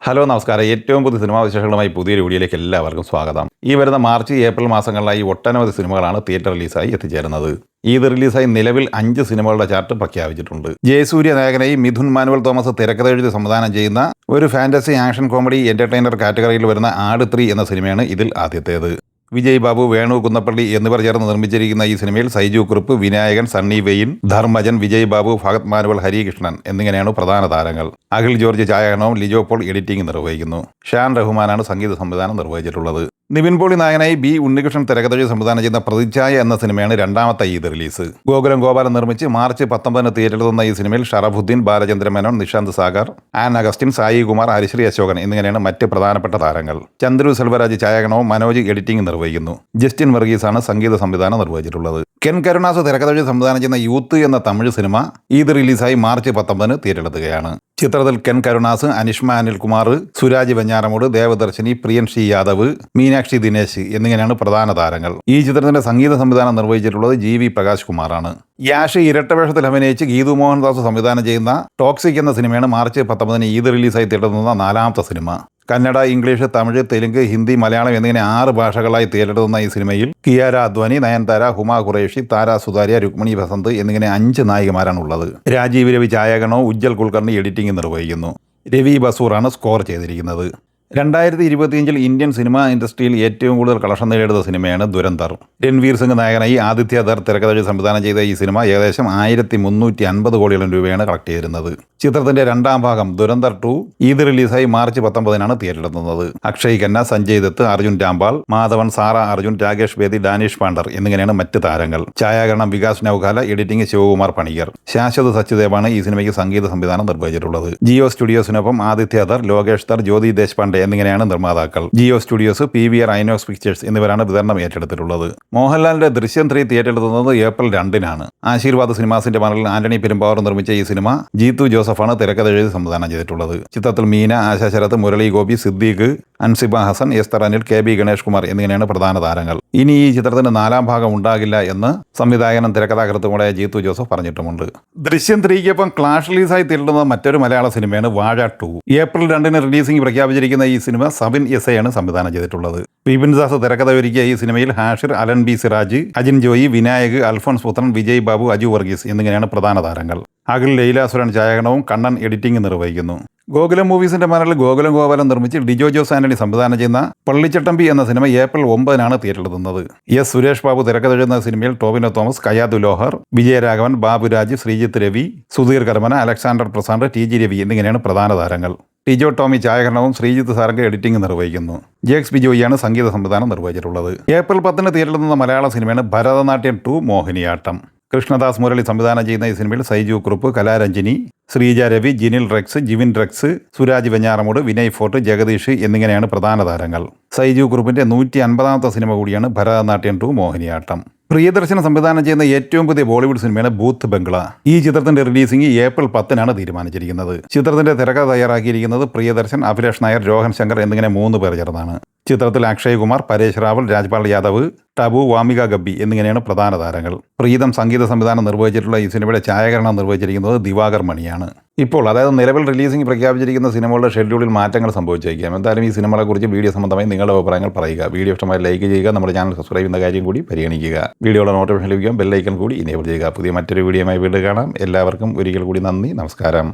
Hello നമസ്കാരം. ഏറ്റവും പുതിയ സിനിമാ വിശേഷങ്ങളുമായി പുതിയൊരു വീഡിയോയിലേക്ക് എല്ലാവർക്കും സ്വാഗതം. ഈ വരുന്ന മാർച്ച് ഏപ്രിൽ മാസങ്ങളിലായി ഒട്ടനവധി സിനിമകളാണ് തിയേറ്റർ റിലീസായി എത്തിച്ചേരുന്നത്. ഈദ് റിലീസായി നിലവിൽ 5 സിനിമകളുടെ ചാർട്ട് പ്രഖ്യാപിച്ചിട്ടുണ്ട്. ജയസൂര്യ നായകനായി മിഥുൻ മാനുവൽ തോമസ് തിരക്കഥ എഴുതി സംവിധാനം ചെയ്യുന്ന ഒരു ഫാന്റസി ആക്ഷൻ കോമഡി എന്റർടൈനർ കാറ്റഗറിയിൽ വരുന്ന ആട് 3 എന്ന സിനിമയാണ് ഇതിൽ ആദ്യത്തേത്. വിജയ് ബാബു, വേണു കുന്നപ്പള്ളി എന്നിവർ ചേർന്ന് നിർമ്മിച്ചിരിക്കുന്ന ഈ സിനിമയിൽ സൈജു കുറുപ്പ്, വിനായകൻ, സണ്ണി വെയിൻ, ധർമ്മജൻ, വിജയ് ബാബു, ഭഗത് മാനുവൽ, ഹരികൃഷ്ണൻ എന്നിങ്ങനെയാണ് പ്രധാന താരങ്ങൾ. അഖിൽ ജോർജ് ഛായാഗ്രഹണവും ലിജോ പോൾ എഡിറ്റിംഗ് നിർവഹിക്കുന്നു. ഷാൻ റഹ്മാനാണ് സംഗീത സംവിധാനം നിർവഹിച്ചിട്ടുള്ളത്. നിവിൻ പോളി നായകനായി ബി ഉണ്ണികൃഷ്ണൻ തിരക്കഥ സംവിധാനം ചെയ്യുന്ന പ്രതിച്ഛായ എന്ന സിനിമയാണ് രണ്ടാമത്തെ ഈദ് റിലീസ്. ഗോകുലം ഗോപാലൻ നിർമ്മിച്ച് മാർച്ച് 19 തിയേറ്ററിലെത്തുന്ന ഈ സിനിമയിൽ ഷറഫുദ്ദീൻ, ബാലചന്ദ്ര മേനോൻ, നിഷാന്ത് സാഗർ, ആൻ അഗസ്റ്റിൻ, സായി കുമാർ, ഹരിശ്രീ അശോകൻ എന്നിങ്ങനെയാണ് മറ്റ് പ്രധാനപ്പെട്ട താരങ്ങൾ. ചന്ദ്രു സെൽവരാജ് ഛായാഗ്രഹണവും മനോജ് എഡിറ്റിംഗ് നിർവഹിക്കുന്നു. ജസ്റ്റിൻ വർഗീസാണ് സംഗീത സംവിധാനം നിർവഹിച്ചിട്ടുള്ളത്. കെൻ കരുണാസ് തിരക്കഥ സംവിധാനം ചെയ്യുന്ന യൂത്ത് എന്ന തമിഴ് സിനിമ ഈദ് റിലീസായി മാർച്ച് 19 തിയേറ്ററിലെത്തുകയാണ്. ചിത്രത്തിൽ കെൻ കരുണാസ്, അനിഷ്മ അനിൽകുമാർ, സുരാജ് വെഞ്ഞാറമൂട്, ദേവദർശിനി, പ്രിയൻ ഷി യാദവ്, മീനാക്ഷി ദിനേശ് എന്നിങ്ങനെയാണ് പ്രധാന താരങ്ങൾ. ഈ ചിത്രത്തിന്റെ സംഗീത സംവിധാനം നിർവഹിച്ചിട്ടുള്ളത് GV പ്രകാശ് കുമാറാണ്. യാഷ് ഇരട്ടവേഷത്തിൽ അഭിനയിച്ച് ഗീതു മോഹൻദാസ് സംവിധാനം ചെയ്യുന്ന ടോക്സിക് എന്ന സിനിമയാണ് മാർച്ച് 19 ഈദ് റിലീസായി തിയേറ്ററെത്തുന്ന 4ാമത്തെ സിനിമ. കന്നഡ, ഇംഗ്ലീഷ്, തമിഴ്, തെലുങ്ക്, ഹിന്ദി, മലയാളം എന്നിങ്ങനെ 6 ഭാഷകളായി തിയേറ്ററെത്തുന്ന ഈ സിനിമയിൽ കിയാര അദ്വാനി, നയൻതാര, ഹുമ ഖുറേഷി, താര സുതാര്യ, രുക്മിണി ബസന്ത് എന്നിങ്ങനെ 5 നായികമാരാണ് ഉള്ളത്. രാജീവ് രവി ഛായാഗ്രഹണവും ഉജ്ജൽ കുൽക്കർണി എഡിറ്റിംഗ് നിർവഹിക്കുന്നു. രവി ബസൂറാണ് സ്കോർ ചെയ്തിരിക്കുന്നത്. 2025 ഇന്ത്യൻ സിനിമാ ഇൻഡസ്ട്രിയിൽ ഏറ്റവും കൂടുതൽ കളക്ഷൻ നേടിയെടുത്ത സിനിമയാണ് ദുരന്തർ. രൺവീർ സിംഗ് നായകനായി ആദിത്യ ധർ തിരക്കഥ സംവിധാനം ചെയ്ത ഈ സിനിമ ഏകദേശം 1350 കോടിയോളം രൂപയാണ് കളക്ട് ചെയ്തിരുന്നത്. ചിത്രത്തിന്റെ 2ാം ഭാഗം ദുരന്തർ 2 ഈദ് റിലീസായി മാർച്ച് 19 തിയേറ്ററിലെത്തുന്നത്. അക്ഷയ് ഖന്ന, സഞ്ജയ് ദത്ത്, അർജുൻ രാംപാൽ, മാധവൻ, സാറ അർജുൻ, രാകേഷ് ബേദി, ഡാനിഷ് പാണ്ഡർ എന്നിങ്ങനെയാണ് മറ്റ് താരങ്ങൾ. ഛായാഗ്രഹണം വികാസ് നൌഖാല, എഡിറ്റിംഗ് ശിവകുമാർ പണിക്കർ. ശാശ്വത് സച്ദേവാണ് ഈ സിനിമയ്ക്ക് സംഗീത സംവിധാനം നിർവഹിച്ചിട്ടുള്ളത്. ജിയോ സ്റ്റുഡിയോസിനൊപ്പം ആദിത്യ ധർ, ലോകേഷ് ധർ, ജ്യോതി ദേശ്പാണ്ഡെ എന്നിങ്ങനെയാണ് നിർമ്മാതാക്കൾ. Jio studios, PVR INOX pictures എന്നിവരാണ് വിതരണം ഏറ്റെടുത്തിട്ടുള്ളത്. മോഹൻലാലിന്റെ ദൃശ്യം 3 തിയേറ്ററിലെത്തുന്നത് ഏപ്രിൽ 2 ആശീർവാദ് സിനിമാസിന്റെ ബാനറിൽ ആന്റണി പെരുമ്പാവൂർ നിർമ്മിച്ച ഈ സിനിമ ജീത്തു ജോസഫാണ് തിരക്കഥ എഴുതി സംവിധാനം ചെയ്തിട്ടുള്ളത്. ചിത്രത്തിൽ മീന, ആശാ ശരത്, മുരളി ഗോപി, സിദ്ദീഖ്, അൻസിബ ഹസൻ, എസ്തർ അനിൽ, KB ഗണേഷ് കുമാർ എന്നിങ്ങനെയാണ് പ്രധാന താരങ്ങൾ. ഇനി ഈ ചിത്രത്തിന് 4ാം ഭാഗം ഉണ്ടാകില്ല എന്ന് സംവിധായകനും തിരക്കഥാകൃത്തുമായ ജീത്തു ജോസഫ് പറഞ്ഞിട്ടുമുണ്ട്. ദൃശ്യം 3-ക്കൊപ്പം ക്ലാഷ് റിലീസായി തിരളുന്ന മറ്റൊരു മലയാള സിനിമയാണ് വാഴ 2. ഏപ്രിൽ 2 റിലീസിംഗ് പ്രഖ്യാപിച്ചിരിക്കുന്ന ഈ സിനിമ സബിൻ SI ആണ് സംവിധാനം ചെയ്തിട്ടുള്ളത്. വിപിൻ ദാസ് തിരക്കഥ ഒരുക്കിയ ഈ സിനിമയിൽ ഹാഷിർ, അലൻ B സിറാജ്, അജിൻ ജോയി, വിനായക്, അൽഫോൺസ് പുത്രൻ, വിജയ് ബാബു, അജു വർഗീസ് എന്നിങ്ങനെയാണ് പ്രധാന താരങ്ങൾ. അഖിൽ ലൈലാസുരൻ ഛായാഗ്രഹണവും കണ്ണൻ എഡിറ്റിംഗ് നിർവഹിക്കുന്നു. ഗോകുലം മൂവീസിന്റെ ബാനറിൽ ഗോകുലം ഗോപാലൻ നിർമ്മിച്ച് ഡിജോ ജോസ് ആന്റണി സംവിധാനം ചെയ്യുന്ന പള്ളിച്ചട്ടമ്പി എന്ന cinema April 9 തിയേറ്ററിലെത്തുന്നത്. S Suresh Babu തിരക്കഥ എഴുതുന്ന സിനിമയിൽ ടോവിനോ തോമസ്, കയാദു ലോഹർ, വിജയരാഘവൻ, ബാബുരാജ്, ശ്രീജിത്ത് രവി, സുധീർ കർമ്മന, അലക്സാണ്ടർ പ്രസാദ്, TG രവി എന്നിങ്ങനെയാണ് പ്രധാന താരങ്ങൾ. ടിജോ ടോമി ഛായാഗ്രഹണവും ശ്രീജിത്ത് സാരംഗ് എഡിറ്റിംഗ് നിർവഹിക്കുന്നു. JX ബിജോയിയാണ് സംഗീത സംവിധാനം നിർവഹിച്ചിട്ടുള്ളത്. ഏപ്രിൽ 10 തിയേറ്ററിലെത്തുന്ന മലയാള സിനിമയാണ് ഭരതനാട്യം 2 മോഹിനിയാട്ടം. കൃഷ്ണദാസ് മുരളി സംവിധാനം ചെയ്യുന്ന ഈ സിനിമയിൽ Saiju Kurup, Kalaranjini, Sreeja Ravi, Jinil Rex, Jivin Rex, Suraj Venjaramoodu, Vinay Fort, Jagadish എന്നിങ്ങനെയാണ് പ്രധാന താരങ്ങൾ. സൈജു കുറുപ്പിന്റെ 150ാമത്തെ സിനിമ കൂടിയാണ് ഭരതനാട്യം 2 മോഹിനിയാട്ടം. പ്രിയദർശൻ സംവിധാനം ചെയ്യുന്ന ഏറ്റവും പുതിയ ബോളിവുഡ് സിനിമയാണ് ഭൂത്ത് ബംഗ്ല. ഈ ചിത്രത്തിന്റെ റിലീസിംഗ് ഏപ്രിൽ 10 തീരുമാനിച്ചിരിക്കുന്നത്. ചിത്രത്തിന്റെ തിരക്കഥ തയ്യാറാക്കിയിരിക്കുന്നത് പ്രിയദർശൻ, അഭിലാഷ് നായർ, രോഹൻ ശങ്കർ എന്നിങ്ങനെ 3 പേർ ചേർന്നാണ്. ചിത്രത്തിൽ അക്ഷയ് കുമാർ, പരേഷ് റാവൽ, രാജ്പാൽ യാദവ്, ടബു, വാമിക ഗബ്ബി എന്നിങ്ങനെയാണ് പ്രധാന താരങ്ങൾ. പ്രീതം സംഗീത സംവിധാനം നിർവഹിച്ചിട്ടുള്ള ഈ സിനിമയുടെ ഛായാഗ്രഹണം നിർവഹിച്ചിരിക്കുന്നത് ദിവാകർ മണിയാണ്. ഇപ്പോൾ അതായത് നിലവിൽ റിലീസിംഗ് പ്രഖ്യാപിച്ചിരിക്കുന്ന സിനിമകളുടെ ഷെഡ്യൂളിൽ മാറ്റങ്ങൾ സംഭവിച്ചേക്കാം. എന്തായാലും ഈ സിനിമകളെക്കുറിച്ച് വീഡിയോ സംബന്ധമായി നിങ്ങളുടെ അഭിപ്രായങ്ങൾ പറയുക. വീഡിയോ ഇഷ്ടമായി ലൈക്ക് ചെയ്യുക. നമ്മുടെ ചാനൽ സബ്സ്ക്രൈബ് ചെയ്യുന്ന കാര്യം കൂടി പരിഗണിക്കുക. വീഡിയോയുടെ നോട്ടിഫിക്കേഷൻ ലഭിക്കാൻ ബെല്ലൈക്കൺ കൂടി ഇനേബിൾ ചെയ്യുക. പുതിയ മറ്റൊരു വീഡിയോയുമായി വീണ്ടും കാണാം. എല്ലാവർക്കും ഒരിക്കൽ കൂടി നന്ദി, നമസ്കാരം.